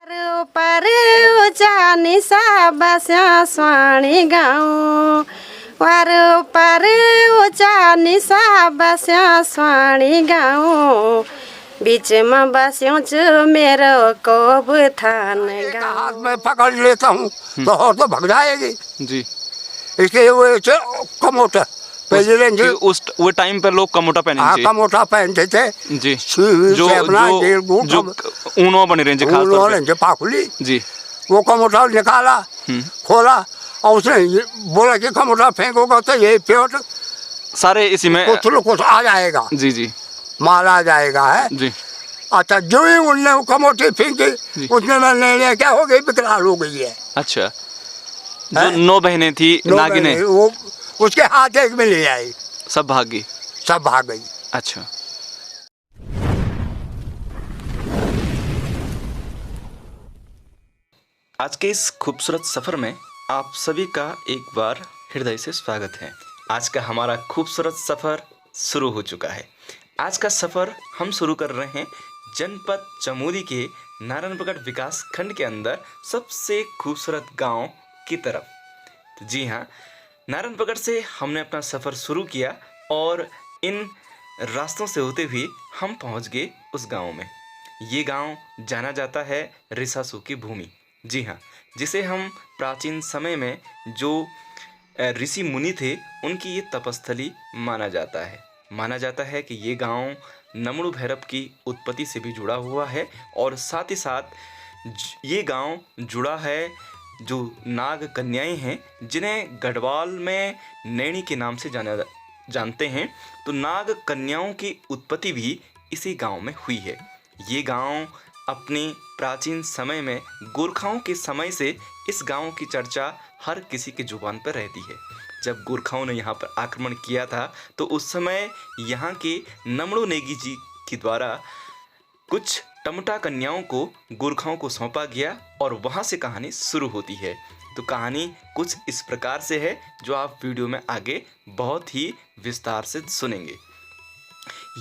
पर ऊंचा निशा बस्या स्वाणी गाँव पर ऊंचा निशा बस्या स्वाणी गाँव बीच में बस्यो च मेरो कोब थान गाँव। हाथ में पकड़ लेता हूँ तो और तो भग जाएगी जी। इसलिए वो कमोटा पहले रेंज वो टाइम पर लोग कमोटा पहने कमोटा पहनते थे जी। जो ऊनो बने रेंज खास तौर पे पाखुली जी। वो कमोटा निकाला खोला और उसने बोला कि कमोटा फेंकोगा तो ये पेट सारे इसी में कुछ आ जाएगा जी जी माल आ जाएगा है जी। अच्छा जो ही उनने वो कमोटी फेंकी उसने मैंने क्या हो गई विकराल हो गई है। अच्छा जो 9 बहनें थी नागिनें वो उसके हाथ एक में ले आई सब भाग गई सब भाग गई। अच्छा आज के इस खूबसूरत सफ़र में आप सभी का एक बार हृदय से स्वागत है। आज का हमारा खूबसूरत सफ़र शुरू हो चुका है। आज का सफ़र हम शुरू कर रहे हैं जनपद चमोली के नारायणपुर विकास खंड के अंदर सबसे खूबसूरत गांव की तरफ। तो जी हाँ, नारायणपुर से हमने अपना सफ़र शुरू किया और इन रास्तों से होते हुए हम पहुंच गए उस गांव में। ये गांव जाना जाता है रिसासू की भूमि। जी हाँ, जिसे हम प्राचीन समय में जो ऋषि मुनि थे उनकी ये तपस्थली माना जाता है। माना जाता है कि ये गांव नमणु भैरव की उत्पत्ति से भी जुड़ा हुआ है और साथ ही साथ ये गांव जुड़ा है जो नाग कन्याएं हैं जिन्हें गढ़वाल में नैनी के नाम से जानते हैं। तो नाग कन्याओं की उत्पत्ति भी इसी गांव में हुई है। ये गांव अपने प्राचीन समय में गोरखाओं के समय से इस गांव की चर्चा हर किसी की जुबान पर रहती है। जब गोरखाओं ने यहाँ पर आक्रमण किया था तो उस समय यहाँ के नमणु नेगी जी के द्वारा कुछ टमटा कन्याओं को गोरखाओं को सौंपा गया और वहाँ से कहानी शुरू होती है। तो कहानी कुछ इस प्रकार से है जो आप वीडियो में आगे बहुत ही विस्तार से सुनेंगे।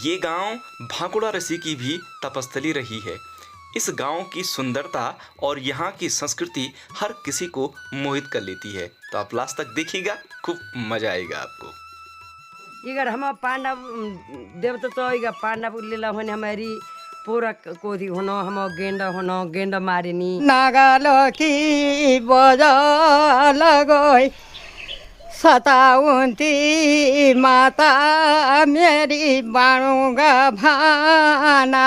ये गांव भाकुड़ा ऋषि की भी तपस्थली रही है। इस गांव की सुंदरता और यहाँ की संस्कृति हर किसी को मोहित कर लेती है। तो आप लास्ट तक देखिएगा, खूब मजा आएगा आपको। इगर हम पांडव देवता तो इगर पांडव लीला होने हमारी पूरा कोधी होनो हम गेंड मारिनी नागालो की बजा लगोई सताउंती माता मेरी बाणूगा भाना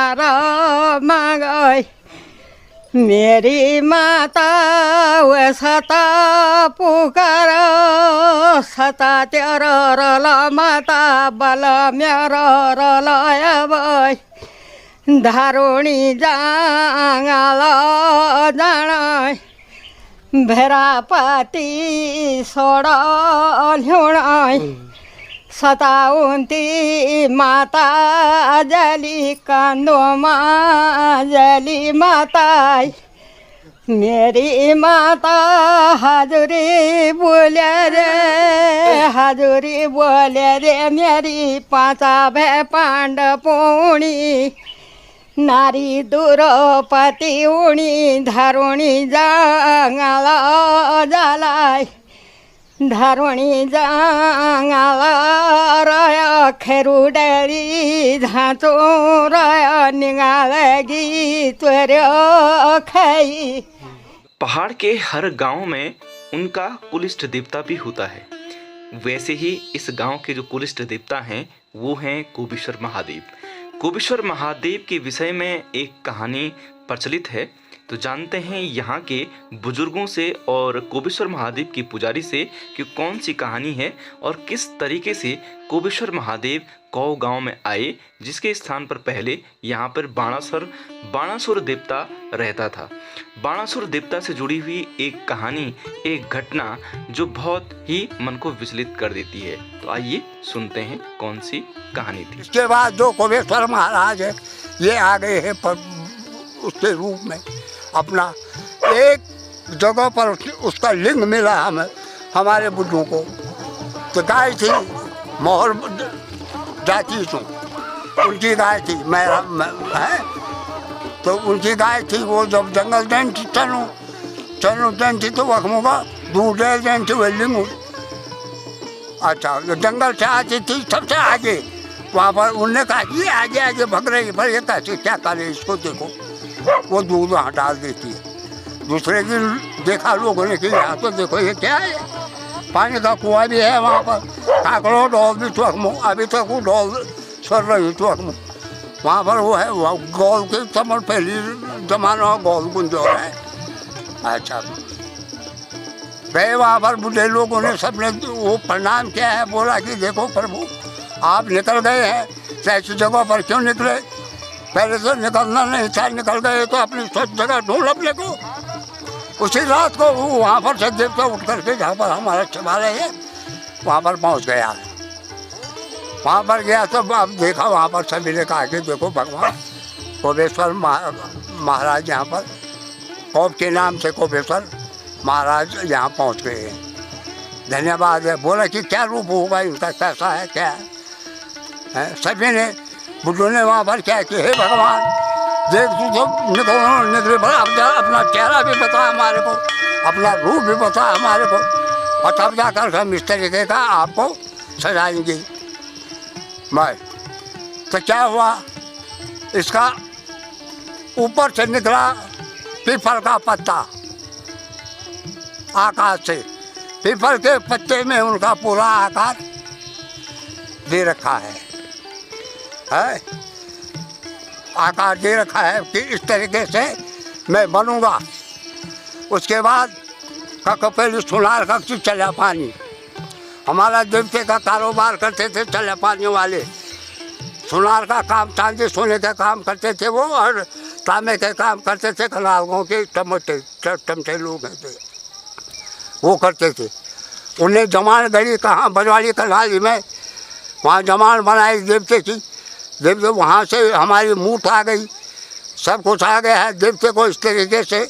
मांगोई मेरी माता वे सता पुकार सता तेरो रल माता बल मेरो रलय धारुणी जांगाल जानाय भेरापति सोड़ ल्युणाय सताउंती माता जली कांदोमा जली माताय मेरी माता हाजुरी बोले रे मेरी पांचा भे पांड पोणी नारी दुरोपती उणी धारुणी जांगाला जालाय धारुणी जांगाला रय खेरुडली झाचो रय निगालगी त्वरय खाई। पहाड़ के हर गांव में उनका कुलिष्ठ देवता भी होता है। वैसे ही इस गांव के जो कुलिष्ठ देवता हैं वो हैं कोपेश्वर महादेव। कोपेश्वर महादेव के विषय में एक कहानी प्रचलित है। तो जानते हैं यहाँ के बुजुर्गों से और कोपेश्वर महादेव की पुजारी से कि कौन सी कहानी है और किस तरीके से कोपेश्वर महादेव कौ गांव में आए, जिसके स्थान पर पहले यहाँ पर बाणासुर देवता रहता था। बाणासुर देवता से जुड़ी हुई एक कहानी, एक घटना जो बहुत ही मन को विचलित कर देती है। तो आइए सुनते हैं कौन सी कहानी थी। इसके बाद जो कोपेश्वर महाराज है ये आ गए हैं उसके रूप में। अपना एक जगह पर उसका लिंग मिला हमें हमारे बुद्धों को। तो गाय थी मोहर जाती थी उनकी गाय थी मेरा है तो उनकी गाय थी, वो जब जंगल देन थी चलो देन थी तो वखमों का दूर देन थी वेल्डिंग। अच्छा, जो जंगल से आती थी सबसे आगे, वहाँ पर उनने कहा ये आगे आगे भग रही, पर ये कैसे क्या करे इसको, देखो वो दूध वहाँ डाल देती है। दूसरे दिन देखा लोगों ने कि यहाँ तो देखो ये क्या है, पानी का कुआं भी है वहाँ पर, काकड़ो डॉल भी चौकमो, अभी तक वो डॉल सर रही चौकमो, वहाँ पर वो है, वो गौल के समर पहली जमाना गौल गुंजो है। अच्छा, गए वहाँ पर, बुढ़े लोगों ने सबने वो प्रणाम किया है, बोला कि देखो प्रभु आप निकल गए हैं, ऐसी जगह पर क्यों निकले, पहले तो निकलना नहीं था, निकल गए तो अपनी स्वच्छ जगह ढूंढ अपने को। उसी रात को वो वहाँ पर से देवता उठ करके जहाँ पर हमारा शिवालय है वहाँ पर पहुँच गया। वहाँ पर गया तो अब देखा, वहाँ पर सभी ने कहा कि देखो भगवान कोपेश्वर महाराज यहाँ पर, कौप के नाम से कोपेश्वर महाराज यहाँ पहुँच गए हैं, धन्यवाद है। बोला कि क्या रूप होगा इनका, कैसा है क्या है? सभी ने, बुढ़ों ने वहाँ पर क्या कि हे भगवान देख तू तो निकले बड़ा, अपना चेहरा भी बता हमारे को, अपना रूप भी बता हमारे को, और तब जाकर हम इस तरीके का आपको सजाएंगे। मैं तो क्या हुआ, इसका ऊपर से निकला पीपल का पत्ता आकाश से, पीपल के पत्ते में उनका पूरा आकार दे रखा है आकार दे रखा है कि इस तरीके से मैं बनूंगा। उसके बाद पहले सुनार कक्षी चला पानी, हमारा देवते का कारोबार करते थे चले पानी वाले, सुनार का काम, चांदी सोने का काम करते थे वो, और तांबे के काम करते थे, खलागों के टमटे लोग थे वो करते थे। उन्हें जमान गढ़ी कहाँ, बजवाड़ी कलाली में, वहाँ जमान बनाई देवते की, देवते वहाँ से हमारी मूठ आ गई, सब कुछ आ गया है। देवते को इस तरीके से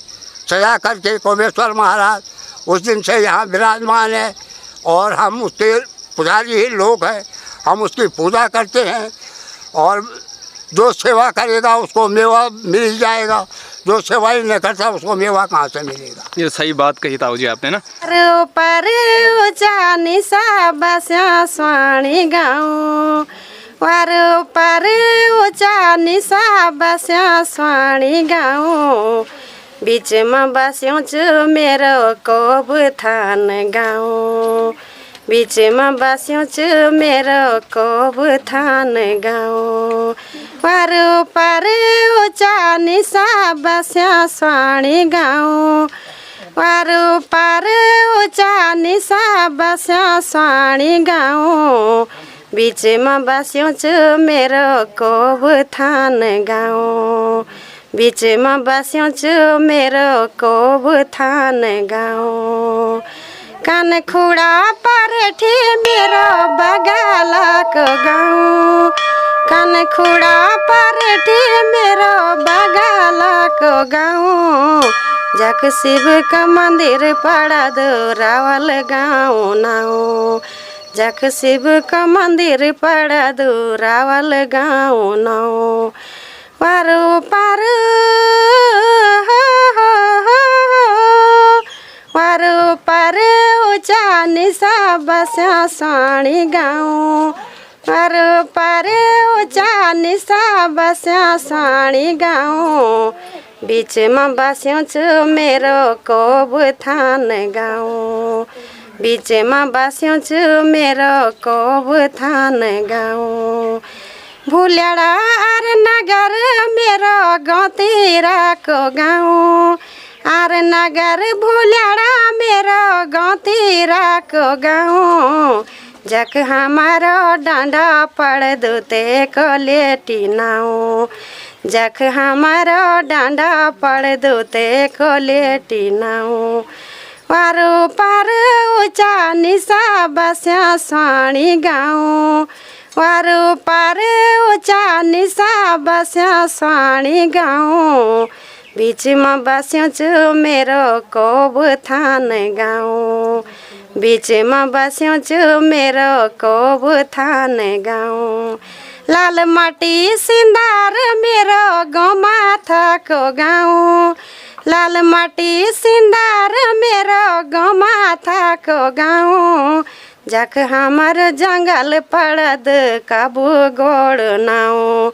सजा करके कोपेश्वर महाराज उस दिन से यहाँ विराजमान है, और हम उसके पुजारी ही लोग हैं, हम उसकी पूजा करते हैं, और जो सेवा करेगा उसको मेवा मिल जाएगा, जो सेवा ही नहीं करता उसको मेवा कहाँ से मिलेगा। ये सही बात कही ताऊ जी आपने ना। पर ऊंचा निशा बस्या स्वाणी गाँव, पर ऊंचा निशा बस्या स्वाणी गाँव, बीच में बस्यो च मेरो कोब थान गाँव, बीच में बस्यो च मेरो कोब थान गाँव, पर ऊंचा निशा बस्या स्वाणी गाँव, पर ऊंचा निशा बस्या स्वाणी गाँव, बीच में बस्यो च मेरो कोब थान गाँव, बीच में बस्यो च मेरो कोब थान गाँव, कान खुड़ा परेठी मेरो बगालक गाँव, कान खुड़ा परेठी मेरो बगालक गाँव, जक शिव का मंदिर पड़ा दो रावल गाँव नाओ, जक शिव का मंदिर पड़ा दो रावल गाँव नाओ, पारो पारो पारो पारो ऊंचा निशा बस्या स्वाणी गाँव, पारो पारो ऊंचा निशा बस्या स्वाणी गाँव, बीच में बस्यो च मेरो कोब थान गाँव, बीच में बस्यो च मेरो कोब थान गाँव, भूलड़ा आर नगर मेरो गौतीरा को गाँव, आर नगर भूलड़ा मेरो गौतीरा को गाँव, जक हमारो डांडा पड़ दूते को लेटी नाओ, जख हमारो डांडा पड़ दूते को लेटी नाओ, पारो पारो ऊंचा निशा बस्या स्वाणी गाँव, पारो पारो ऊंचा निशा बस्या स्वाणी गाँव, बीच में बस्यो च मेरो कोब थान गाँव, बीच में बस्यो च मेरो कोब थान गाँव, लाल माटी सिंदार मेरो गाउँमा थको गाउँ लाल माटी सिंदार मेरो गाउँमा थको गाउँ जख हमर जंगल पड़द कबू गोड़ नाऊ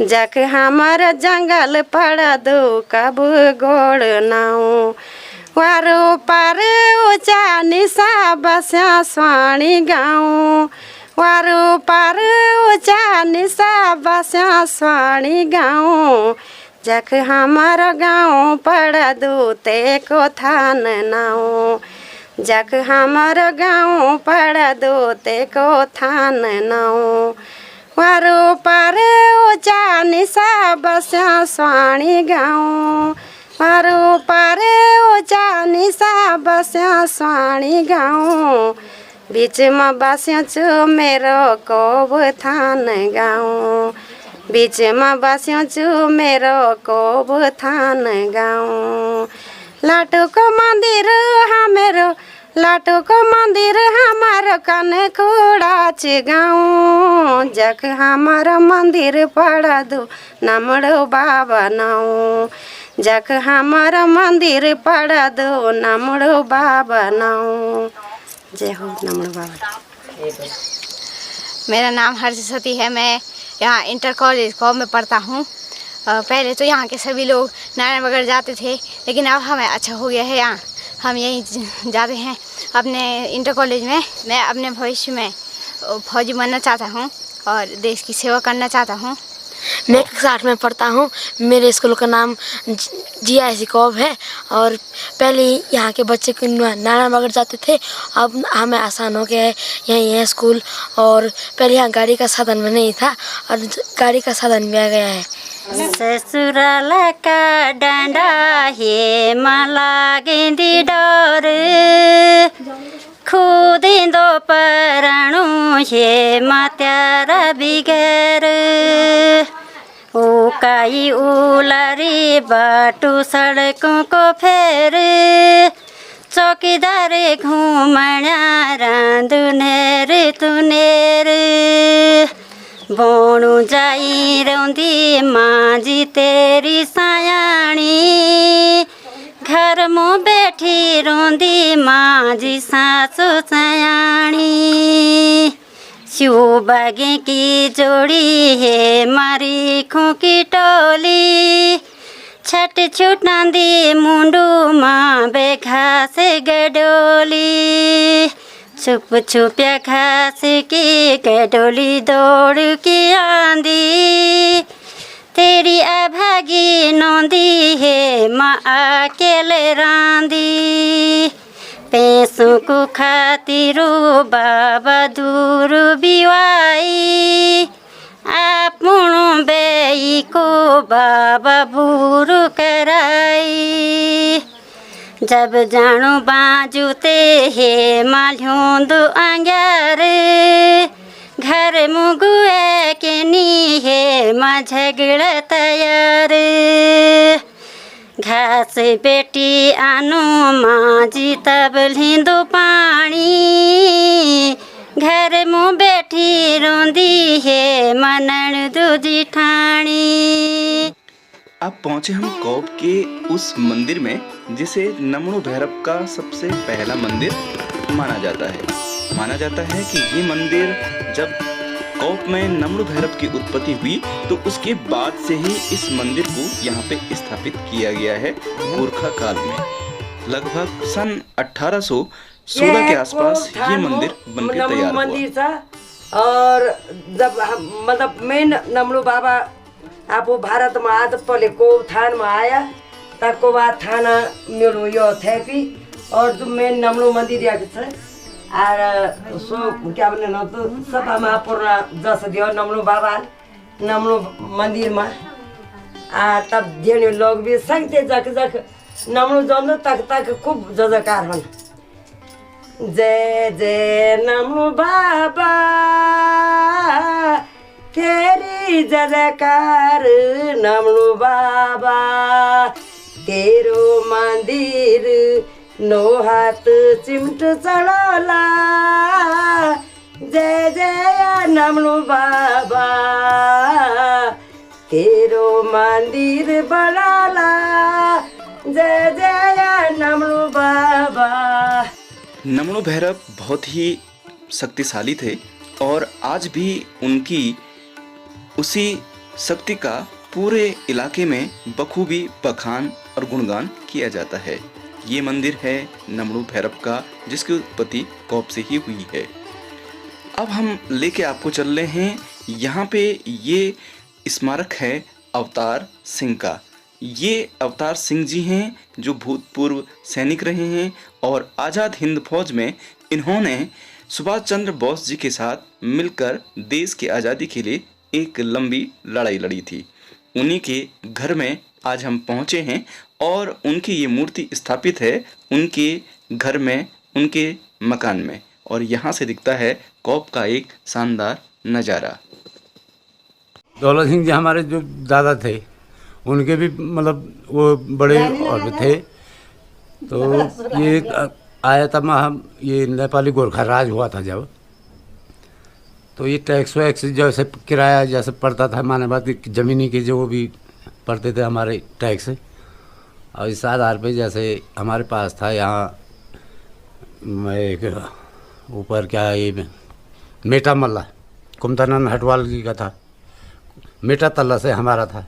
जख हमर जंगल पड़द कबू गोड़ नाऊ वारो पार ऊंचा निशा बस्या स्वाणी गाउँ वारो पार ऊंचा निशा बस्या स्वाणी गाउँ जख हमार गाँव पड़दू ते को थान नाऊ जख हमार गाँव पड़दू ते को थान नाऊ वारो पार ऊंचा निशा बस्या स्वाणी गाउँ वारो पार ऊंचा निशा बस्या स्वाणी गाउँ बीच में बस्या छु मेरो कोब थान गाउँ बीच में बस्या छु मेरो कोब थान गाउँ लाटोको मन्दिर हाम्रो लाटोको मन्दिर हमारो कनखुड़ा छि गाउँ जख हमारो मन्दिर पड़दू नमड़ो बाबा नाऊ जख हमारो मन्दिर पड़दू नमड़ो बाबा नाऊ जय हो नमड़ो बाबा। मेरा नाम हर्षसती है। मैं यहाँ इंटर कॉलेज कॉम में पढ़ता हूँ। पहले तो यहाँ के सभी लोग नारायण वगैरह जाते थे, लेकिन अब हमें अच्छा हो गया है। यहाँ हम यहीं जाते हैं अपने इंटर कॉलेज में। मैं अपने भविष्य में फौजी बनना चाहता हूँ और देश की सेवा करना चाहता हूँ। मैं कक्षा 8 में पढ़ता हूँ। मेरे स्कूल का नाम GIC कॉब है और पहले यहाँ के बच्चे नारायण वगैरह जाते थे, अब हमें आसान हो गया है। यहीं है स्कूल और पहले यहाँ गाड़ी का साधन भी नहीं था और गाड़ी का साधन भी आ गया है। ससुराल का डांडा हे लागेंदी डर खुदिंदो परणु हे त्यारा बिगेर उकाई उलारी बाटो सड़कों को फेर चौकीदार घुमण्या रांधुनेर तुनेर बोणु जाई रौंदी माजी तेरी सायाणी घर में बैठी रोंदी माजी सासु सयाणी शिव बागे की जोड़ी है मारी खूकी टोली छठ छुटांदी मुंडू माँ बेखा से गडोली छुप छुपिया घास की गडोली दौड़ की आंदी तेरी अभागी नौंदी है माँ अकेले रांदी पैसों को खातिरो बाबा दूर बिवाई आप मुणो बेई को बाबा बूरू कराई जब जानो बाजूते हे माल्योंदो आंग्यारे घर मुगुए के नी है माँ झगड़ा तैयार घास बेटी आनो माँ जी तब लिंदो पानी घर मुँह बैठी रोंदी है मनन दो जिठानी। अब पहुंचे हम कौब के उस मंदिर में जिसे नमणु भैरव का सबसे पहला मंदिर माना जाता है। माना जाता है कि ये मंदिर जब कौब में नमणु भैरव की उत्पत्ति हुई तो उसके बाद से ही इस मंदिर को यहाँ पे स्थापित किया गया है। गोरखा काल में लगभग सन 1816 के आसपास ये मंदिर बनकर तैयार हुआ। और जब मतलब मेन नमणु बाबा आप भारत में आद पहले कोब थान में आया तब कोबा थाना मेरो यो थे कि और जो मेन नमणु मंदिर आके और सो क्या बोले न तो सब महापूर्ण जस दियो नमणु बाबा नमणु मंदिर में तब धेर लोग भी संगते जक जक नमणु जानो तक तक खूब जजकार हन जय जय नमणु बाबा तेरी जजकार नमणु बाबा तेरो मंदिर नो हाथ चिमट चढ़ोला जय जय नमलू बाबा तेरो मंदिर बनाला जय जय नमलू बाबा। नमणु भैरव बहुत ही शक्तिशाली थे और आज भी उनकी उसी शक्ति का पूरे इलाके में बखूबी बखान और गुणगान किया जाता है। ये मंदिर है नमणु भैरव का जिसकी उत्पत्ति कौप से ही हुई है। अब हम लेके आपको चल रहे हैं यहाँ पे ये स्मारक है अवतार सिंह का। ये अवतार सिंह जी हैं जो भूतपूर्व सैनिक रहे हैं और आज़ाद हिंद फौज में इन्होंने सुभाष चंद्र बोस जी के साथ मिलकर देश की आज़ादी के लिए एक लंबी लड़ाई लड़ी थी। उन्हीं के घर में आज हम पहुँचे हैं और उनकी ये मूर्ति स्थापित है उनके घर में, उनके मकान में, और यहाँ से दिखता है कौप का एक शानदार नज़ारा। दौलत सिंह जी हमारे जो दादा थे उनके भी मतलब वो बड़े और थे। तो ये आया था हम ये नेपाली गोरखा राज हुआ था जब, तो ये टैक्स वैक्स जैसे किराया जैसे पड़ता था माने बात ज़मीनी के जो भी पड़ते थे हमारे टैक्स, और इस आधार पे जैसे हमारे पास था यहाँ एक ऊपर क्या ये मेटा मल्ला कुमतानंद हटवाल जी का था, मेटा तल्ला से हमारा था।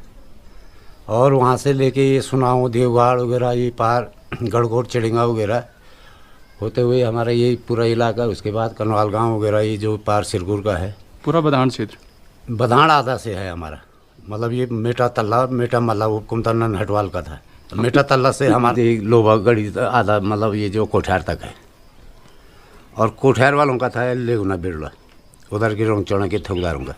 और वहाँ से लेके ये सुनाओ देवगाड़ वगैरह ये पार गढ़कोट चिड़िंगा वगैरह होते हुए हमारा ये पूरा इलाका, उसके बाद कनवाल गांव वगैरह ये जो पार सिरपुर का है पूरा बधान क्षेत्र, बधान आधा से है हमारा। मतलब ये मेटा तल्ला मेटा मल्ला वो कुमतानंद हटवाल का था, तो मेटा तल्ला से हमारे लोबा गढ़ी आधा मतलब ये जो कोठार तक है। और कोठार वालों का था लेगुना बिरला उधर के रोंग चौड़ा के ठेकेदारों का।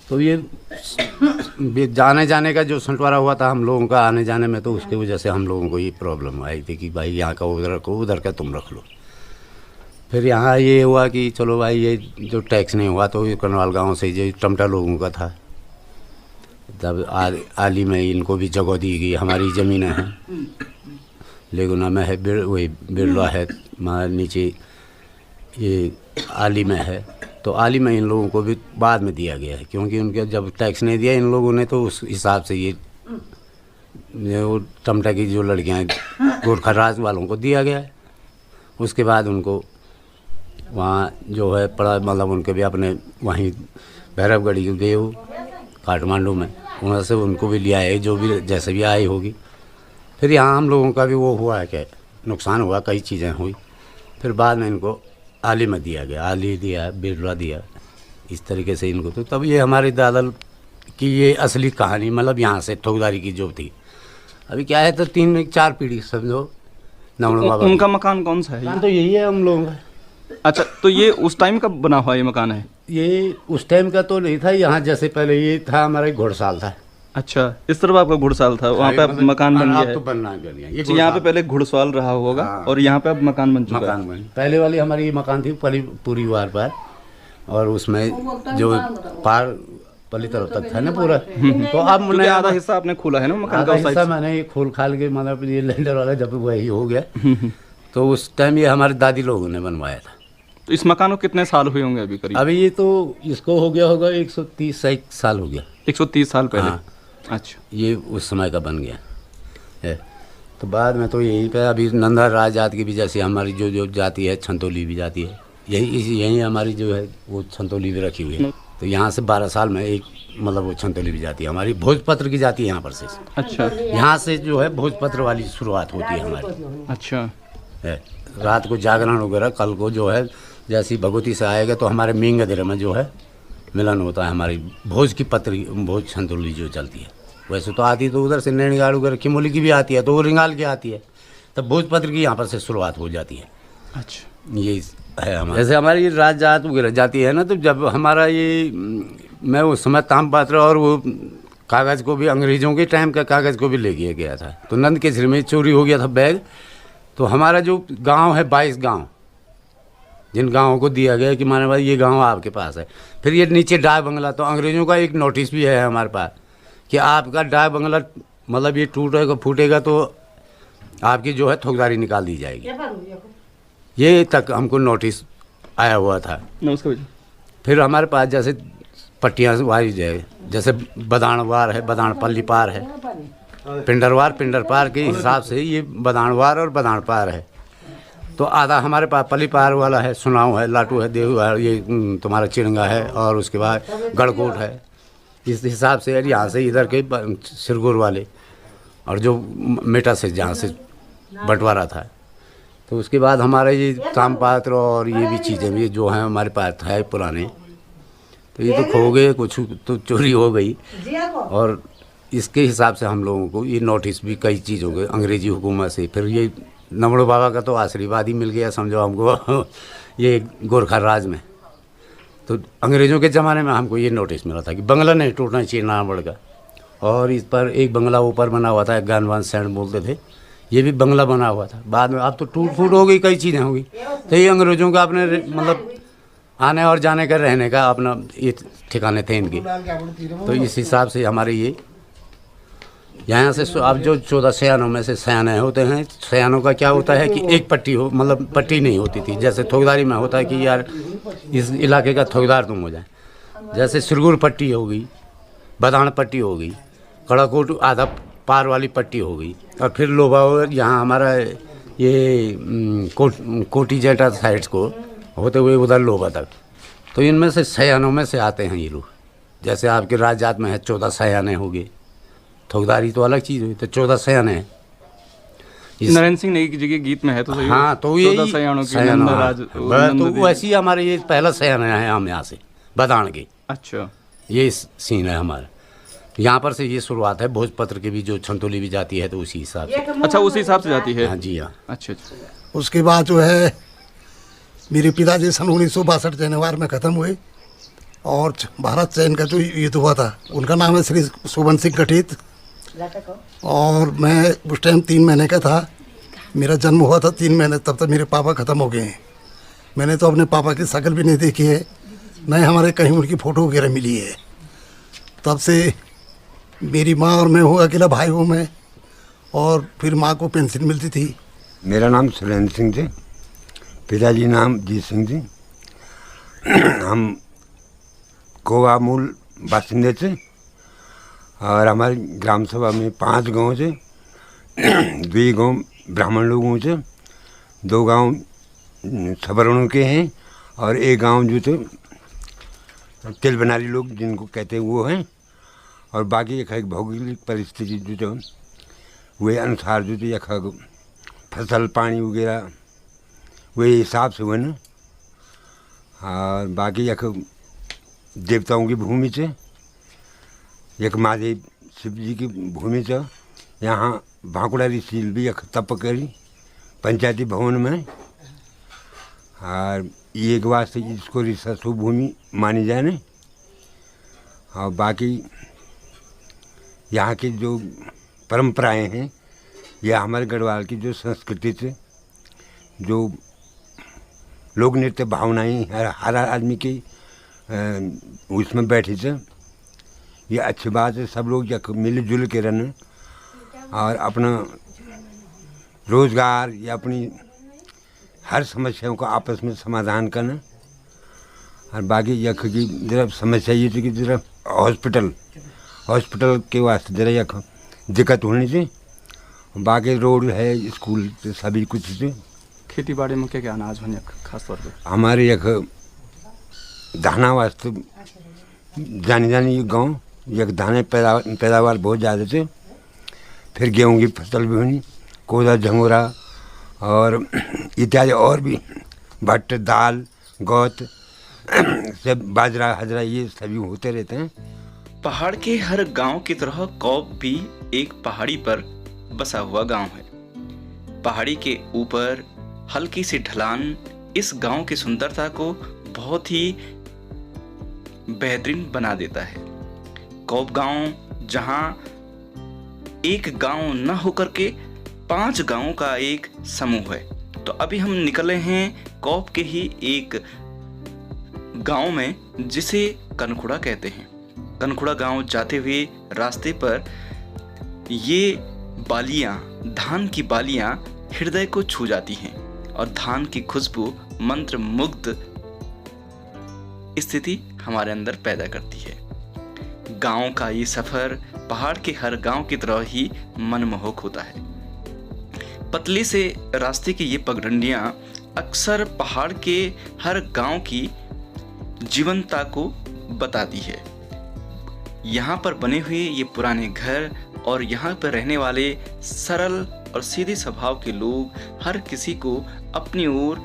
तो ये जाने जाने का जो संटवारा हुआ था हम लोगों का आने जाने में, तो उसकी वजह से हम लोगों को ये प्रॉब्लम आई थी कि भाई यहाँ का उधर को उधर का तुम रख लो। फिर यहाँ ये हुआ कि चलो भाई ये जो टैक्स नहीं हुआ तो ये कनवाल गांव से जो टमटा लोगों का था, तब आली में इनको भी जगह दी गई। हमारी ज़मीनें हैं लेगुना में है, वही बिरला है, नीचे ये आली में है। तो आली में इन लोगों को भी बाद में दिया गया है, क्योंकि उनके जब टैक्स नहीं दिया इन लोगों ने तो उस हिसाब से ये वो टमटा की जो लड़कियां गोरखा राज वालों को दिया गया है। उसके बाद उनको वहाँ जो है पड़ा मतलब उनके भी अपने वहीं भैरवगढ़ी गए हो काठमांडू में, वहाँ से उनको भी लिया है जो भी जैसे भी आई होगी। फिर यहाँ हम लोगों का भी वो हुआ है कि नुकसान हुआ, कई चीज़ें हुई। फिर बाद में इनको आली में दिया गया, आली दिया, बिरला दिया, इस तरीके से इनको। तो तब ये हमारे दादा की ये असली कहानी मतलब यहाँ से ठोकदारी की जो थी। अभी क्या है तो 3-4 पीढ़ी समझो नमणु बाबा। उनका मकान कौन सा है? तो यही है हम लोगों का। अच्छा, तो ये उस टाइम का बना हुआ ये मकान है? ये उस टाइम का तो नहीं था, यहाँ जैसे पहले ये था हमारा घुड़साल था। अच्छा, इस तरफ आपका घुड़साल था, वहाँ पे अब मकान बन गया है। तो बनना बन गया ये यहाँ पे पहले घुड़साल रहा होगा। हाँ। और यहाँ पे अब मकान बन चुका है। पहले वाली हमारी मकान थी पूरी वार पार, और उसमें जो पार पली तरफ तक था ना पूरा। तो अब मैंने आधा हिस्सा आपने खोला है ना मकान का हिस्सा, मैंने ये खोल खाल के मतलब ये लैंडर वाला जब वही हो गया तो उस टाइम ये हमारे दादी लोगों ने बनवाया था। तो इस मकान को कितने साल हुए होंगे अभी करीब? अभी ये तो इसको हो गया होगा 130 साल हो गया। 130 साल पहले? हाँ। अच्छा, ये उस समय का बन गया है। तो बाद में तो यहीं पे अभी नंदा राज जात की भी जैसे हमारी जो जाति है छंतोली भी जाती है, यही हमारी जो है वो छंतोली भी रखी हुई है। तो यहाँ से 12 साल में एक मतलब वो छंतोली भी जाती है हमारी, भोजपत्र की जाती है यहाँ पर से। अच्छा, यहाँ से जो है भोजपत्र वाली शुरुआत होती है हमारी। अच्छा है, रात को जागरण वगैरह, कल को जो है जैसी भगवती से आएगा तो हमारे मींगदिर में जो है मिलन होता है। हमारी भोज की पत्री भोज छंतोली जो चलती है, वैसे तो आती तो उधर से नैनीगाड़ वगैरह किमोली की भी आती है, तो वो रिंगाल की आती है, तब भोजपत्र की यहाँ पर से शुरुआत हो जाती है। अच्छा, ये है हमारा। जैसे हमारी राज जात वगैरह जाती है ना, तो जब हमारा ये मैं उस समय तामपात्र और वो कागज़ को भी अंग्रेज़ों के टाइम का कागज़ को भी ले गया था, तो नंद के सिर में चोरी हो गया था बैग। तो हमारा जो गांव है 22 गांव, जिन गांवों को दिया गया कि माने भाई ये गांव आपके पास है। फिर ये नीचे डाक बंगला, तो अंग्रेज़ों का एक नोटिस भी है हमारे पास कि आपका डाक बंगला मतलब ये टूटेगा फूटेगा तो आपकी जो है ठोकदारी निकाल दी जाएगी। ये तक हमको नोटिस आया हुआ था। नमस्कार। फिर हमारे पास जैसे पट्टियाँ वाइज है, जैसे बदाणवार है, बदाणपल्ली पार है, पिंडरवार पिंडर पार के हिसाब से ये बदाणवार और बदाण पार है। तो आधा हमारे पास पल्ली पार वाला है, सुनाव है, लाटू है, देहू है, ये तुम्हारा चिड़ंगा है, और उसके बाद गढ़कोट है। इस हिसाब से यहाँ से इधर के सिरगुर वाले और जो मेटा से जहाँ से बंटवारा था। तो उसके बाद हमारे ये तामपात्र और ये भी चीज़ें भी जो हैं हमारे पास है पुराने, तो ये तो खो गए, कुछ तो चोरी हो गई। और इसके हिसाब से हम लोगों को ये नोटिस भी कई चीज़ों के अंग्रेजी हुकूमत से, फिर ये नमड़ो बाबा का तो आशीर्वाद ही मिल गया समझो हमको ये गोरखा राज में। तो अंग्रेज़ों के ज़माने में हमको ये नोटिस मिला था कि बंगला नहीं टूटना चाहिए नामगढ़ का। और इस पर एक बंगला ऊपर बना हुआ था, गानवान सैंड बोलते थे, ये भी बंगला बना हुआ था। बाद में अब तो टूट फूट हो गई, कई चीज़ें हो गई। तो ये अंग्रेज़ों का अपने मतलब आने और जाने का रहने का अपना ये ठिकाने थे इनके। तो इस हिसाब से हमारे ये यहाँ से अब जो 14 सयानों में से सयाने होते हैं, सयानों का क्या होता है कि एक पट्टी हो, मतलब पट्टी नहीं होती थी। जैसे थोकदारी में होता है कि यार इस इलाके का थोकदार तुम हो जाए, जैसे सिरगुर पट्टी हो गई, बदाण पट्टी हो गई, कड़ाकोट आधा पार वाली पट्टी हो गई, और फिर लोबा यहाँ हमारा ये कोटी जेटा साइड्स को होते हुए उधर लोबा तक। तो इनमें से सयानों में से आते हैं ये लोग। जैसे आपके राजात में है 14 सयाने हो गए, थोकदारी तो अलग चीज़ हुई, तो 14 सयाने हैं। नरेंद्र सिंह नेगी जी के गीत में है तो सही। हाँ, तो ये 14 सयानों की तो वैसी हमारे ये पहला सयाना है हम यहाँ से बदाण के। अच्छा, ये सीन है हमारा। यहाँ पर से ये शुरुआत है। भोजपत्र की भी जो छंतोली भी जाती है तो उसी हिसाब से। अच्छा, उसी हिसाब से जाती है। हाँ जी हाँ। अच्छा। उसके बाद जो है मेरे पिताजी सन 1962 जनवरी में ख़त्म हुए, और भारत चयन का जो युद्ध हुआ था उनका नाम है श्री सुबन सिंह कटीत। और मैं उस टाइम 3 महीने का था, मेरा जन्म हुआ था 3 महीने, तब तक मेरे पापा ख़त्म हो गए हैं। मैंने तो अपने पापा की शक्ल भी नहीं देखी है, न हमारे कहीं उनकी फ़ोटो वगैरह मिली है। तब से मेरी माँ और मैं हूँ, अकेला भाई हूँ मैं, और फिर माँ को पेंशन मिलती थी। मेरा नाम सुरेंद्र सिंह थे, पिताजी नाम जीत सिंह जी। हम कोवा मूल बासिंदे थे, और हमारी ग्राम सभा में 5 गांव थे। 2 गांव ब्राह्मण लोगों से, 2 गांव सवर्णों के हैं, और 1 गांव जो थे तिल बनारी लोग जिनको कहते हैं वो हैं। और बाकी एक भौगोलिक परिस्थिति जो थे वे अनुसार जो थे यख फसल पानी वगैरह वही हिसाब से हुए ना। और बाकी यख देवताओं की भूमि से, एक महादेव शिव जी की भूमि से। यहाँ भाकुड़ा ऋषि भी यख तप करी पंचायती भवन में। और एक वास्ते इसको ऋषि भूमि मानी जाए ना। और बाकी यहाँ की जो परंपराएं हैं, यह हमारे गढ़वाल की जो संस्कृति से जो लोक नृत्य भावनाएं हर आदमी की उसमें बैठी थे, ये अच्छी बात है। सब लोग मिलजुल के रहना और अपना रोज़गार या अपनी हर समस्याओं का आपस में समाधान करना। और बाकी यख की जरा समस्या ये थी कि जरा हॉस्पिटल के वास्ते जरा यख दिक्कत होनी थी। बाकी रोड है, स्कूल सभी कुछ थे। खेती बाड़ी में क्या क्या अनाज बने खास तौर पे? हमारे यख धाना वास्ते जानी गांव यख धाने पैदावार बहुत ज़्यादा थे। फिर गेहूं की फसल भी हुई, कोदा झंगोरा और इत्यादि और भी, भट्ट दाल गौत सब बाजरा हजरा ये सभी होते रहते हैं। पहाड़ के हर गांव की तरह कौप भी एक पहाड़ी पर बसा हुआ गांव है। पहाड़ी के ऊपर हल्की सी ढलान इस गांव की सुंदरता को बहुत ही बेहतरीन बना देता है। कौप गांव जहां एक गांव न होकर के 5 गांवों का एक समूह है। तो अभी हम निकले हैं कौप के ही एक गांव में जिसे कनखुड़ा कहते हैं। कनखुड़ा गांव जाते हुए रास्ते पर ये बालियां, धान की बालियां हृदय को छू जाती हैं और धान की खुशबू मंत्र मुग्ध स्थिति हमारे अंदर पैदा करती है। गांव का ये सफर पहाड़ के हर गांव की तरह ही मनमोहक होता है। पतले से रास्ते की ये पगडंडियां अक्सर पहाड़ के हर गांव की जीवंतता को बताती है। यहाँ पर बने हुए ये पुराने घर और यहाँ पर रहने वाले सरल और सीधे स्वभाव के लोग हर किसी को अपनी ओर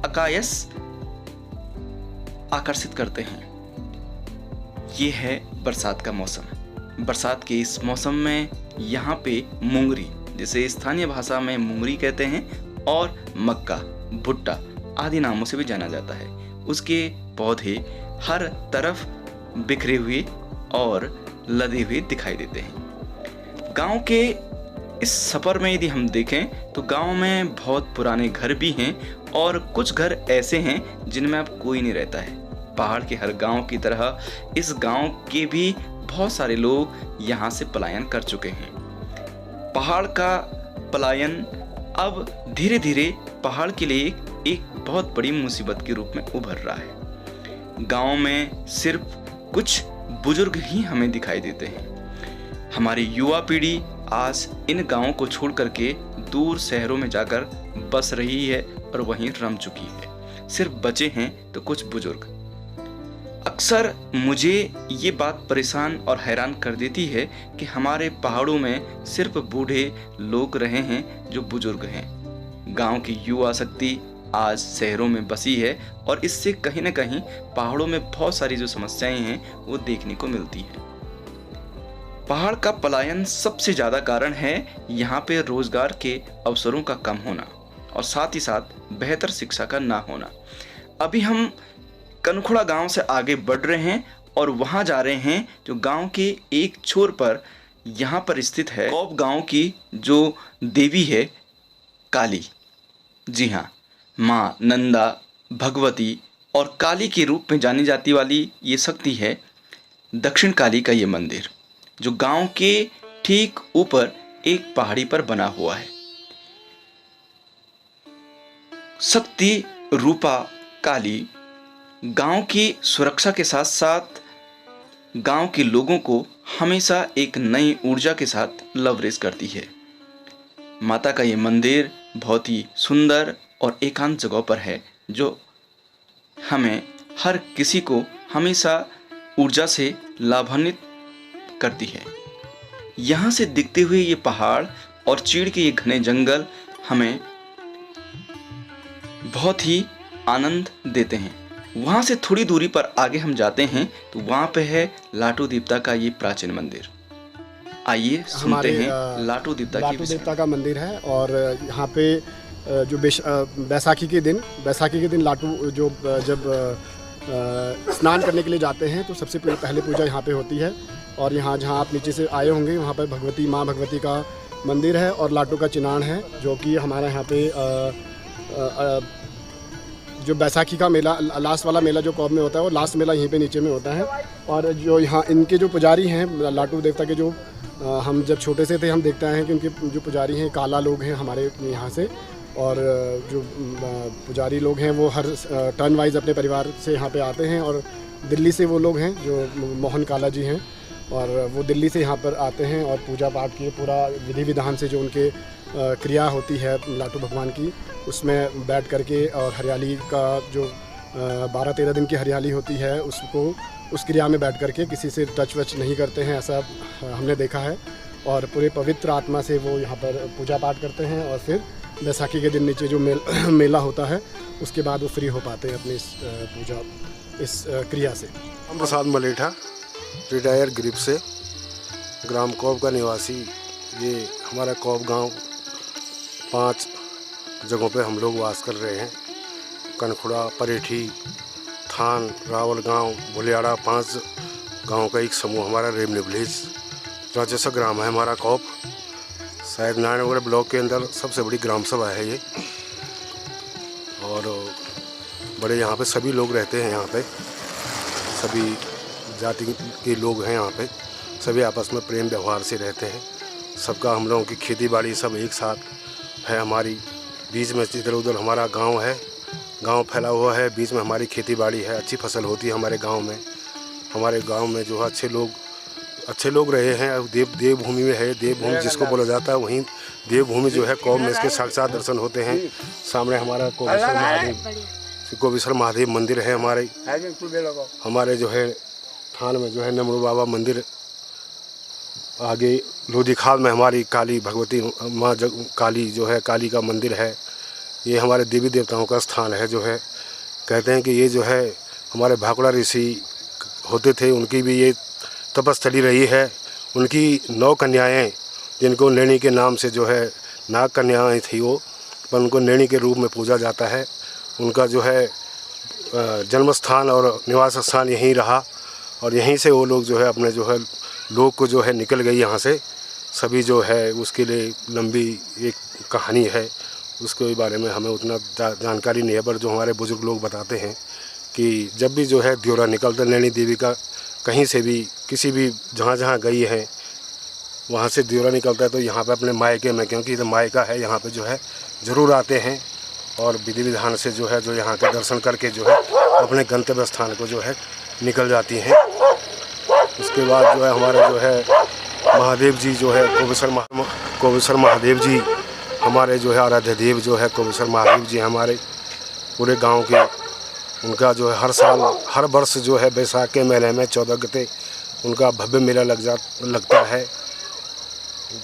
अकायस आकर्षित करते हैं। ये है बरसात का मौसम। बरसात के इस मौसम में यहाँ पे मुंगरी, जिसे स्थानीय भाषा में मुंगरी कहते हैं, और मक्का, भुट्टा आदि नामों से भी जाना जाता है, उसके पौधे हर तरफ बिखरे हुए और लदे हुए दिखाई देते हैं। गांव के इस सफ़र में यदि हम देखें तो गांव में बहुत पुराने घर भी हैं और कुछ घर ऐसे हैं जिनमें अब कोई नहीं रहता है। पहाड़ के हर गांव की तरह इस गांव के भी बहुत सारे लोग यहाँ से पलायन कर चुके हैं। पहाड़ का पलायन अब धीरे धीरे पहाड़ के लिए एक बहुत बड़ी मुसीबत के रूप में उभर रहा है। गांव में सिर्फ कुछ बुजुर्ग ही हमें दिखाई देते हैं। हमारी युवा पीढ़ी आज इन गांवों को छोड़ करके दूर शहरों में जाकर बस रही है और वहीं रम चुकी है। सिर्फ बचे हैं तो कुछ बुजुर्ग। अक्सर मुझे ये बात परेशान और हैरान कर देती है कि हमारे पहाड़ों में सिर्फ बूढ़े लोग रहे हैं जो बुजुर्ग हैं। गांव की युवा शक्ति आज शहरों में बसी है और इससे कहीं ना कहीं पहाड़ों में बहुत सारी जो समस्याएं हैं वो देखने को मिलती है। पहाड़ का पलायन सबसे ज़्यादा कारण है यहाँ पे रोजगार के अवसरों का कम होना और साथ ही साथ बेहतर शिक्षा का ना होना। अभी हम कनखुड़ा गांव से आगे बढ़ रहे हैं और वहाँ जा रहे हैं जो गांव के एक छोर पर यहाँ पर स्थित है कौप गांव की जो देवी है काली। जी हाँ, माँ नंदा, भगवती और काली के रूप में जानी जाती वाली ये शक्ति है दक्षिण काली का ये मंदिर, जो गांव के ठीक ऊपर एक पहाड़ी पर बना हुआ है। शक्ति रूपा काली गांव की सुरक्षा के साथ साथ गांव के लोगों को हमेशा एक नई ऊर्जा के साथ लवरेज करती है। माता का ये मंदिर बहुत ही सुंदर और एकांत जगह पर है, जो हमें हर किसी को हमेशा ऊर्जा से लाभान्वित करती है। यहाँ से दिखते हुए ये पहाड़ और चीड़ के ये घने जंगल हमें बहुत ही आनंद देते हैं। वहाँ से थोड़ी दूरी पर आगे हम जाते हैं तो वहाँ पे है लाटू देवता का ये प्राचीन मंदिर। आइए सुनते हैं लाटू देवता का मंदिर है। और यहाँ पे जो बैसाखी के दिन लाटू जो जब स्नान करने के लिए जाते हैं तो सबसे पहले पूजा यहाँ पे होती है। और यहाँ जहाँ आप नीचे से आए होंगे वहाँ पर माँ भगवती का मंदिर है और लाटू का चिनान है, जो कि हमारा यहाँ पे जो बैसाखी का मेला, लास्ट वाला मेला जो कौब में होता है, वो लास्ट मेला यहीं पे नीचे में होता है। और जो यहाँ इनके जो पुजारी हैं लाटू देवता के, जो हम जब छोटे से थे हम देखते हैं कि उनके जो पुजारी हैं काला लोग हैं हमारे यहाँ से। और जो पुजारी लोग हैं वो हर टर्न वाइज अपने परिवार से यहाँ पे आते हैं। और दिल्ली से वो लोग हैं जो मोहन काला जी हैं, और वो दिल्ली से यहाँ पर आते हैं और पूजा पाठ की पूरा विधि विधान से जो उनके क्रिया होती है लाटू भगवान की, उसमें बैठ करके और हरियाली का जो 12-13 दिन की हरियाली होती है उसको उस क्रिया में बैठ करके किसी से टच वच नहीं करते हैं, ऐसा हमने देखा है। और पूरे पवित्र आत्मा से वो यहाँ पर पूजा पाठ करते हैं। और फिर बैसाखी के दिन नीचे जो मेला होता है उसके बाद वो फ्री हो पाते हैं अपनी इस क्रिया से। हम प्रसाद मलेठा, रिटायर ग्रिप से, ग्राम कौब का निवासी। ये हमारा कौब गांव 5 जगहों पे हम लोग वास कर रहे हैं। कनखुड़ा, परेठी, थान, रावल गांव, भुलियाड़ा, 5 गांव का एक समूह हमारा रेवन्यू विलेज राजस्व ग्राम है हमारा कौब। शायद नारायणगढ़ ब्लॉक के अंदर सबसे बड़ी ग्राम सभा है ये। और बड़े यहाँ पे सभी लोग रहते हैं, यहाँ पे सभी जाति के लोग हैं यहाँ पे, सभी आपस में प्रेम व्यवहार से रहते हैं। सबका हम लोगों की खेती बाड़ी सब एक साथ है। हमारी बीच में इधर उधर हमारा गांव है, गांव फैला हुआ है, बीच में हमारी खेती बाड़ी है, अच्छी फसल होती है हमारे गांव में। हमारे गांव में जो है अच्छे लोग रहे हैं। अब देवभूमि में है, देवभूमि जिसको बोला जाता है, वहीं देवभूमि जो है कौम में इसके साक्षात दर्शन होते हैं। सामने हमारा कोबेश्वर महादेव मंदिर है। हमारे जो है थान में जो है नमरू बाबा मंदिर, आगे लोधीखाल में हमारी काली भगवती माँ काली जो है काली का मंदिर है। ये हमारे देवी देवताओं का स्थान है। जो है कहते हैं कि ये जो है हमारे भाकुड़ा ऋषि होते थे, उनकी भी ये तपस्थली रही है। उनकी 9 कन्याएं, जिनको नैनी के नाम से जो है नाग कन्याएं थी वो, पर उनको नैनी के रूप में पूजा जाता है। उनका जो है जन्म स्थान और निवास स्थान यहीं रहा और यहीं से वो लोग जो है अपने जो है लोग को जो है निकल गई यहाँ से। सभी जो है उसके लिए लंबी एक कहानी है, उसके बारे में हमें उतना जानकारी नहीं है, पर जो हमारे बुजुर्ग लोग बताते हैं कि जब भी जो है द्योरा निकलता नैनी देवी का, कहीं से भी किसी भी जहाँ गई है वहाँ से द्योरा निकलता है तो यहाँ पे अपने मायके में, क्योंकि ये मायका है, यहाँ पे जो है ज़रूर आते हैं और विधि विधान से जो है जो यहाँ के दर्शन करके जो है अपने गंतव्य स्थान को जो है निकल जाती हैं। उसके बाद जो है हमारे जो है महादेव जी जो है कोबेश्वर महादेव जी हमारे जो है आराध्य देव जो है कोबेश्वर महादेव जी हमारे पूरे गाँव के। उनका जो है हर वर्ष जो है बैसाख के महीने में 14 गते उनका भव्य मेला लगता है।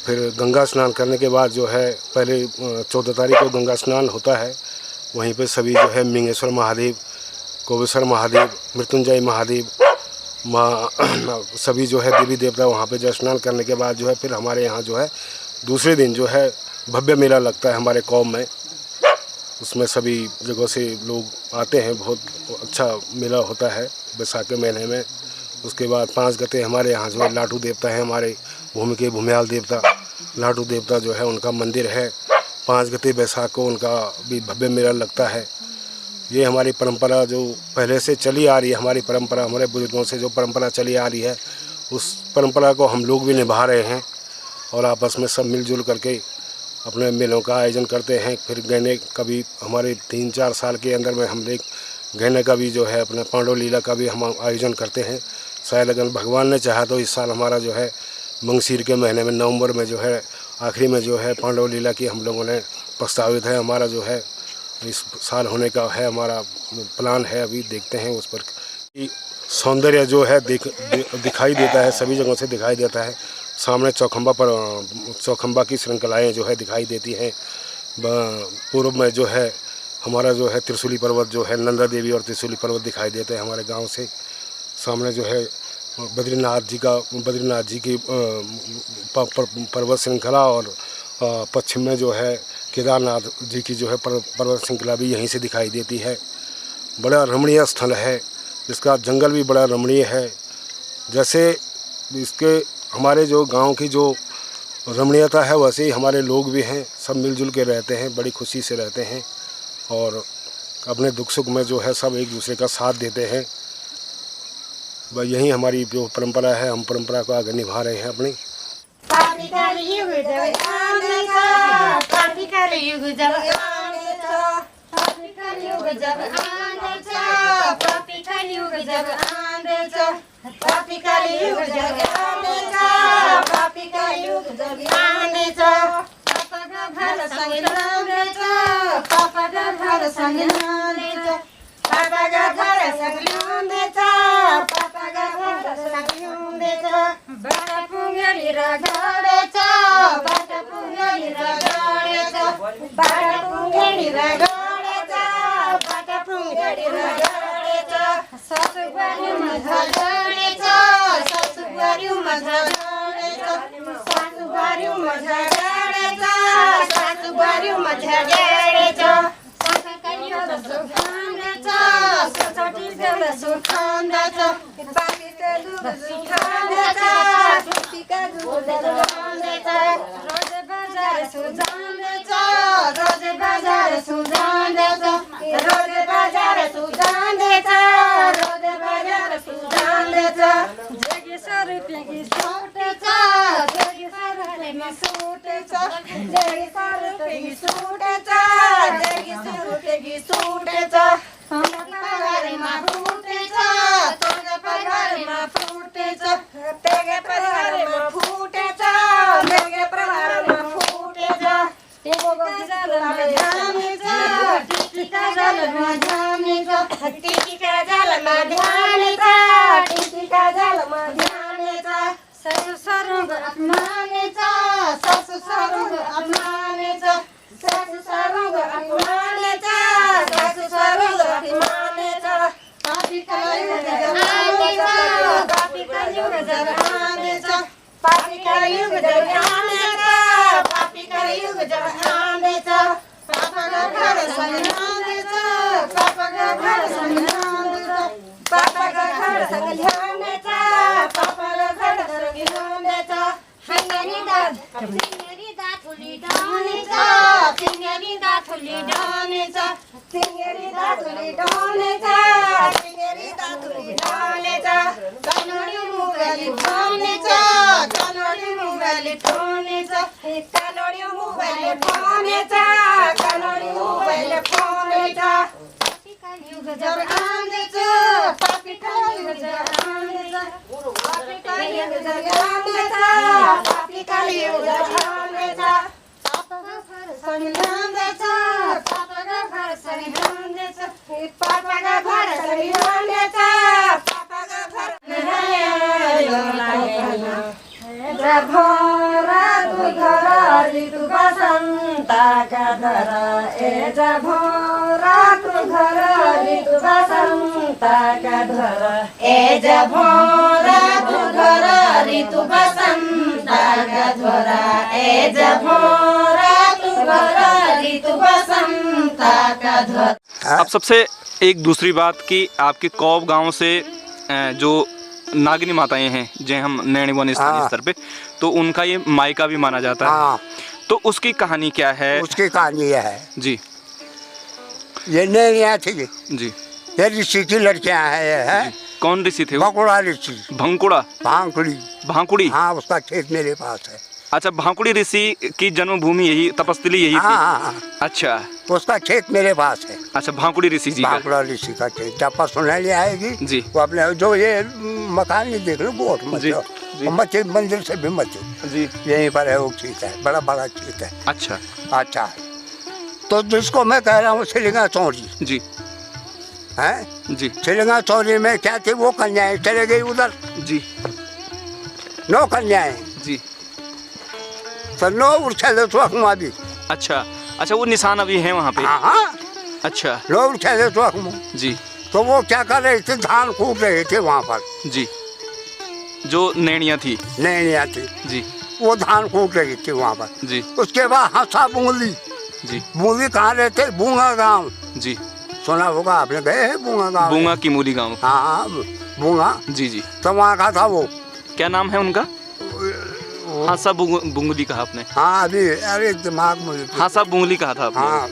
फिर गंगा स्नान करने के बाद जो है पहले 14 तारीख को गंगा स्नान होता है। वहीं पे सभी जो है मिंगेश्वर महादेव, कोबेश्वर महादेव, मृत्युंजय महादेव सभी जो है देवी देवता वहाँ पे जो स्नान करने के बाद जो है फिर हमारे यहाँ जो है दूसरे दिन जो है भव्य मेला लगता है हमारे कौम में। उसमें सभी जगहों से लोग आते हैं, बहुत अच्छा मेला होता है बैसाख के महीने में। उसके बाद 5 गते हमारे यहाँ जो है लाटू देवता है, हमारे भूमि के भूमियाल देवता लाटू देवता जो है उनका मंदिर है। 5 गते बैसाख को उनका भी भव्य मेला लगता है। ये हमारी परंपरा जो पहले से चली आ रही है, हमारी परंपरा हमारे बुजुर्गों से जो परंपरा चली आ रही है, उस परंपरा को हम लोग भी निभा रहे हैं और आपस में सब मिलजुल करके अपने मेलों का आयोजन करते हैं। फिर गहने का भी हमारे 3-4 साल के अंदर में हम लोग गहने का भी जो है अपने पांडव लीला का भी हम आयोजन करते हैं। शायद अगर भगवान ने चाहा तो इस साल हमारा जो है मंगसीर के महीने में नवंबर में जो है आखिरी में जो है पांडव लीला की हम लोगों ने प्रस्तावित है। हमारा जो है इस साल होने का है, हमारा प्लान है, अभी देखते हैं उस पर। सौंदर्य जो है दिखाई देता है, सभी जगहों से दिखाई देता है। सामने चौखंबा की श्रृंखलाएँ जो है दिखाई देती हैं। पूर्व में जो है हमारा जो है त्रिशूली पर्वत जो है नंदा देवी और त्रिशूली पर्वत दिखाई देते हैं हमारे गांव से। सामने जो है बद्रीनाथ जी की पर्वत श्रृंखला और पश्चिम में जो है केदारनाथ जी की जो है पर्वत श्रृंखला भी यहीं से दिखाई देती है। बड़ा रमणीय स्थल है, इसका जंगल भी बड़ा रमणीय है। जैसे इसके हमारे जो गांव की जो रमणीयता है वैसे ही हमारे लोग भी हैं, सब मिलजुल के रहते हैं, बड़ी खुशी से रहते हैं और अपने दुख सुख में जो है सब एक दूसरे का साथ देते हैं। यही हमारी जो परंपरा है, हम परंपरा को आगे निभा रहे हैं अपनी। जलमा ध्यान छ टिटीका जलमा ध्यान छ टिटीका जलमा ध्यान छ टिटीका जलमा ध्यान छ ससु सरुग अपमान छ ससु सरुग अपमान छ ससु सरुग अपमान छ ससु सरुग अपमान छ पापी कलयुग जगहाने छ पापी कलयुग जगहाने छ पापी कलयुग जगहाने छ पापी कलयुग जगहाने छ पापा का घर संघाने छ पापा का घर संघाने छ पापा का घर संघाने छ पापा का घर संघाने छ सिंगरी दाथुली डाने छ सिंगरी दाथुली डाने छ सिंगरी दाथुली डाने छ सिंगरी दाथुली डाने छ कनोडी मुगली ठाने छ कनोडी मुगली ठाने छ कनोडी मुगली ठाने छ कनोडी मुगली ठाने छ युग जब आने छ पापी का युग जब आने छ पापी का युग जब आने छ पापी का युग जब आने छ पापा का घर संघाने छ पापा का घर संघाने छ पापा का घर संघाने छ पापा का घर भरा तू घर ऋतु बसंता का धरा ए भरा तू घर ऋतु बसंता का धरा ए भरा तू घर ऋतु बसंता का धरा ए भरा तू घर ऋतु बसंता का धरा। अब सबसे एक दूसरी बात कि आपके कौब गांव से जो नागिनी माताएं हैं जो हम नैनी वन स्थानीय स्तर पे, तो उनका ये मायका भी माना जाता है। तो उसकी कहानी क्या है? उसकी कहानी यह है जी, ये नैनियाँ थी जी, ये ऋषि की लड़कियाँ हैं ये है। कौन ऋषि थे? भंकुड़ा ऋषि। भंकुड़ा? भांकुड़ी। भांकुड़ी? हाँ, उसका खेत मेरे पास है। अच्छा, भांकुड़ी ऋषि की जन्मभूमि यही, तपस्थली यही थी? हाँ। अच्छा, उसका खेत मेरे पास है। अच्छा, भांकुड़ी ऋषि जी? भांकुड़ा ऋषि का खेत जब पर सुनहली आएगी जी, वो अपने जो ये मकान ये देख लो बहुत मस्जिद मंदिर से भी मस्जिद जी यहीं पर है। वो खेत है, बड़ा बड़ा खेत है। अच्छा अच्छा, तो जिसको मैं कह रहा हूँ सिलिंगा चौरी जी है जी, सिलिंगा चौरी में क्या थी, वो कन्याएं चले गई उधर जी, 9 कन्याएं जी, तो 9 उठे तो अखमा भी। अच्छा अच्छा, वो निशान अभी है वहाँ पे? हाँ, अच्छा, 9 उठे तो अखमा जी। तो वो क्या कर रहे थे, धान कूट रहे थे वहाँ पर जी, जो नैनियाँ थी? नैनियाँ थी जी, वो धान कूट रही थी वहाँ पर जी। उसके बाद हंसा बूंदी जी, बूंदी कहाँ रहते, बूंगा गांव जी, सुना होगा आपने, गए हैं बूंगा गांव? बूंगा की मूली गांव? हाँ, बूंगा जी जी। तो वहाँ का था वो, क्या नाम है उनका? हासा बुंगली कहा आपने? हाँ, अभी अरे दिमाग में हासा बुंगली कहा था आपने? हाँ,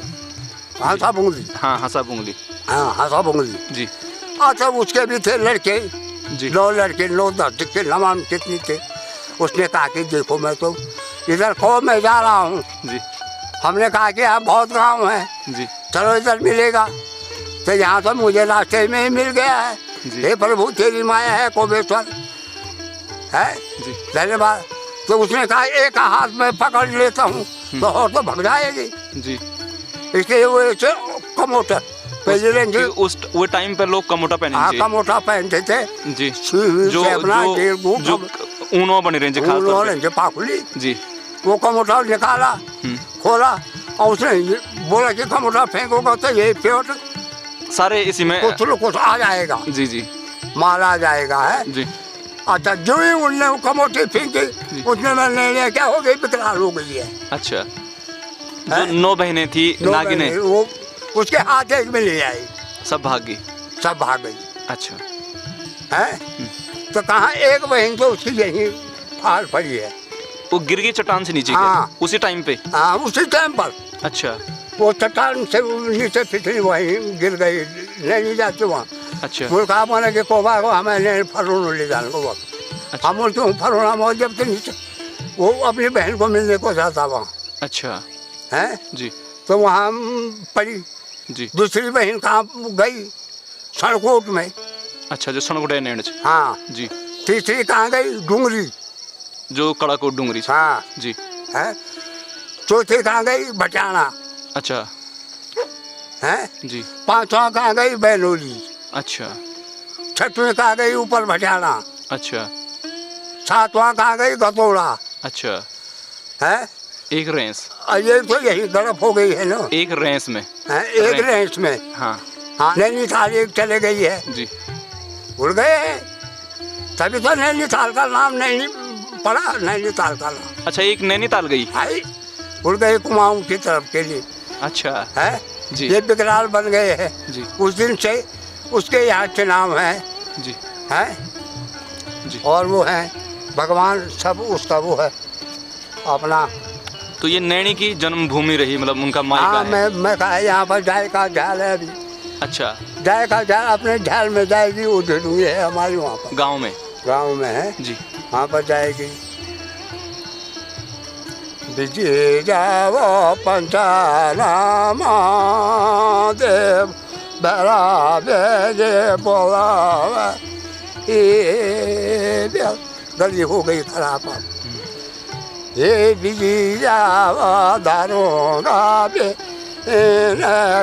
हंसा बुंगली। हाँ, हासा बुंगली। हाँ, हंसा बुंगली जी। अच्छा, उसके भी थे लड़के जी, 9 लड़के, 9 10 के नवान कितने थे। उसने कहा कि देखो मैं तो इधर कौम में जा रहा हूँ जी। हमने कहा कि यहाँ बहुत गाँव है जी, चलो इधर मिलेगा। तो यहाँ तो मुझे रास्ते में ही मिल गया है। हे प्रभु तेरी माया है कोबेश्वर है जी, धन्यवाद। तो उसने कहा एक हाथ में पकड़ लेता हूँ तो और तो भग जाएगी जी। इसलिए वो कमोटर वो टाइम पर लोग कमोटा पहने? हाँ, कमोटा पहनते थे जी, जो ऊनो बने रेंज पाखुली जी। वो कमोटा निकाला, खोला और उसने बोला कि कमोटा फेंकोगा तो ये पेट सारे इसी में कुछ आ जाएगा। जी जी, माल आ जाएगा है जी। अच्छा, जो ही उनने वो कमोटी फेंकी उसने मैंने क्या हो गई, विकराल हो गई है। अच्छा, जो 9 बहनें थी नागिनें, वो उसके हाथ एक में ले आई, सब भाग गई? सब भाग गई। अच्छा है, तो कहाँ एक बहन तो उसकी यही फाड़ पड़ी है, वो गिर गई चट्टान से नीचे? हाँ, उसी टाइम पे? हाँ, उसी टाइम पर। अच्छा, वो चट्टान से नीचे फिसली वहीं गिर गई, नहीं जाते वहाँ। अच्छा, वो कहा मैंने कि कोबा को हमें फरोना ले जाने को वक्त। अच्छा। हम क्यों फरोना मौज जब तक नीचे वो अपनी बहन को मिलने को जाता वहाँ। अच्छा है जी। तो वहाँ पड़ी जी। दूसरी बहन कहाँ गई, सड़कोट में। अच्छा, जो सड़कोट है नेड़। हाँ जी। तीसरी कहाँ गई, डूंगरी, जो कड़ाकोट डूंगरी। हाँ जी। है। चौथी कहाँ गई, बटाना। अच्छा हैं जी। पांचवा कहाँ गई बैलोली। अच्छा छठवीं कहाँ गई ऊपर भजाना। अच्छा सातवां कहाँ गई गतौड़ा। अच्छा है एक रेंस, ये तो यही गलत हो गई है ना। एक रेंस में है एक रेंज में। हाँ हाँ नैनीताल एक चले गई है जी। उड़ गए हैं तभी तो नैनीताल का नाम नहीं पड़ा। नैनीताल का नाम अच्छा एक नैनीताल गई। आई उड़ गए कुमाऊं की तरफ के लिए। अच्छा है जी। ये बिकराल बन गए हैं जी। उस दिन से उसके यहाँ के नाम है जी। है जी। और वो है भगवान सब उसका वो है अपना। तो ये नैनी की जन्मभूमि रही, मतलब उनका मायका हाँ है। मैं कहा यहाँ पर जाए का झाल है अभी। अच्छा जाए का झाल अपने झाल में जाएगी उधर हुई है हमारी वहाँ पर गाँव में है जी। वहाँ पर जाएगी। विजय जाओ पंचानामा देव बड़ा बेजे बोला गली हो गई खराब। ये विजय जाओ दारोगा बे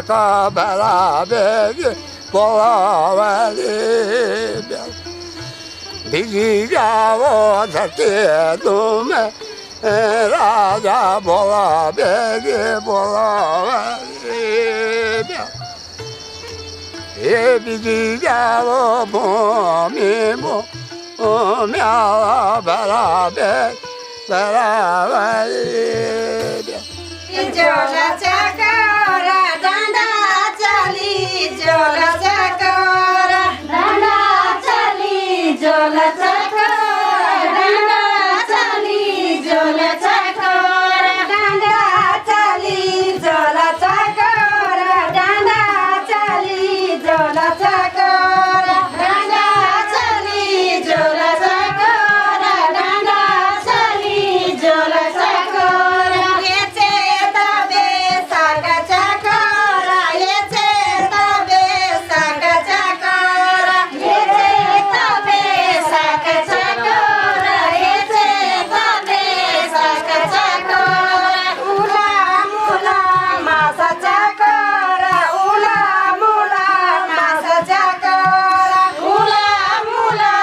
का बड़ा बेजे बोला विजय जाओ धरती तुम राजा बोला बेगे बोला ये विजय जाओ भूमि म्याला बड़ा बे बड़ा जोला चकोरा डांडा चली जोला चकोरा डांडा चली जोला चकोरा डांडा चली जोला चकोरा डांडा चली जोला चकोरा डांडा चली जोला चकोरा डांडा चली जोला चकोरा डांडा चली जोला चकोरा येचे तबे सागा चकोरा येचे तबे सागा चकोरा येचे तबे सागा चकोरा येचे तबे सागा चकोरा उला मुला मासा चकोरा उला मुला मासा चकोरा उला मुला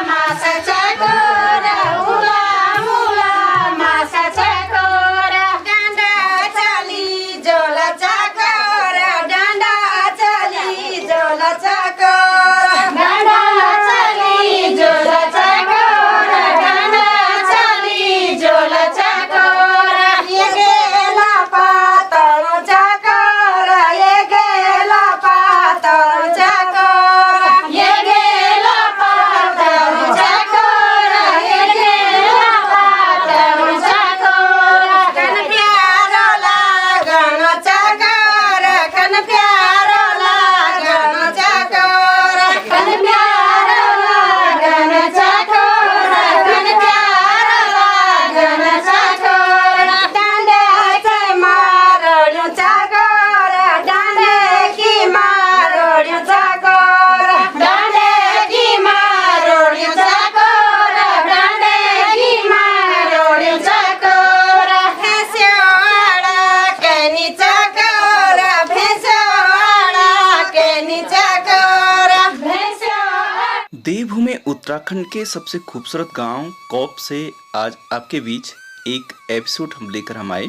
मासा चकोरा उला मुला मासा चकोरा डांडा चली जोला चकोरा डांडा चली जोला चकोरा डांडा चली जोला चकोरा डांडा चली जोला चकोरा ये गेला पातळ चकोरा ये गेला पातळ चकोरा ये गेला पातळ चकोरा ये गेला पातळ चकोरा कन प्यारो लागण चकोरा कन प्यारो लागण चकोरा कन प्यारो लागण चकोरा कन प्यारो लागण चकोरा दांड्याचे मारळू चकोरा दांडे की मारळू चकोरा दांडे की मारळू चकोरा दांडे की मारळू चकोरा भेस्योवाडा केनी चकोरा भेस्योवाडा केनी चकोरा भेस्योवाडा। देवभूमि उत्तराखंड के सबसे खूबसूरत गांव कौप से आज आपके बीच एक एपिसोड हम लेकर हम आए।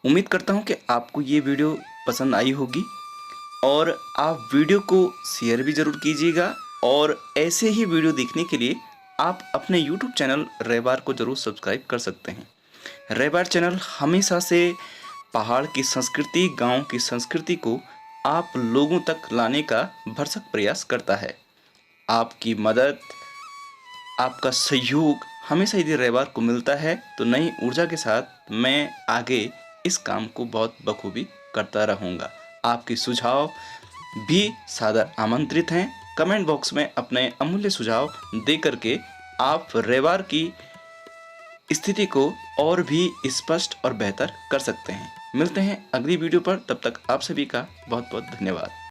उम्मीद करता हूं कि आपको ये वीडियो पसंद आई होगी और आप वीडियो को शेयर भी ज़रूर कीजिएगा और ऐसे ही वीडियो देखने के लिए आप अपने YouTube चैनल रेबार को ज़रूर सब्सक्राइब कर सकते हैं। रेबार चैनल हमेशा से पहाड़ की संस्कृति, गांव की संस्कृति को आप लोगों तक लाने का भरसक प्रयास करता है। आपकी मदद, आपका सहयोग हमेशा यदि रेबार को मिलता है तो नई ऊर्जा के साथ मैं आगे इस काम को बहुत बखूबी करता रहूँगा। आपके सुझाव भी सादर आमंत्रित हैं। कमेंट बॉक्स में अपने अमूल्य सुझाव दे करके आप रेबार की स्थिति को और भी स्पष्ट और बेहतर कर सकते हैं। मिलते हैं अगली वीडियो पर, तब तक आप सभी का बहुत बहुत धन्यवाद।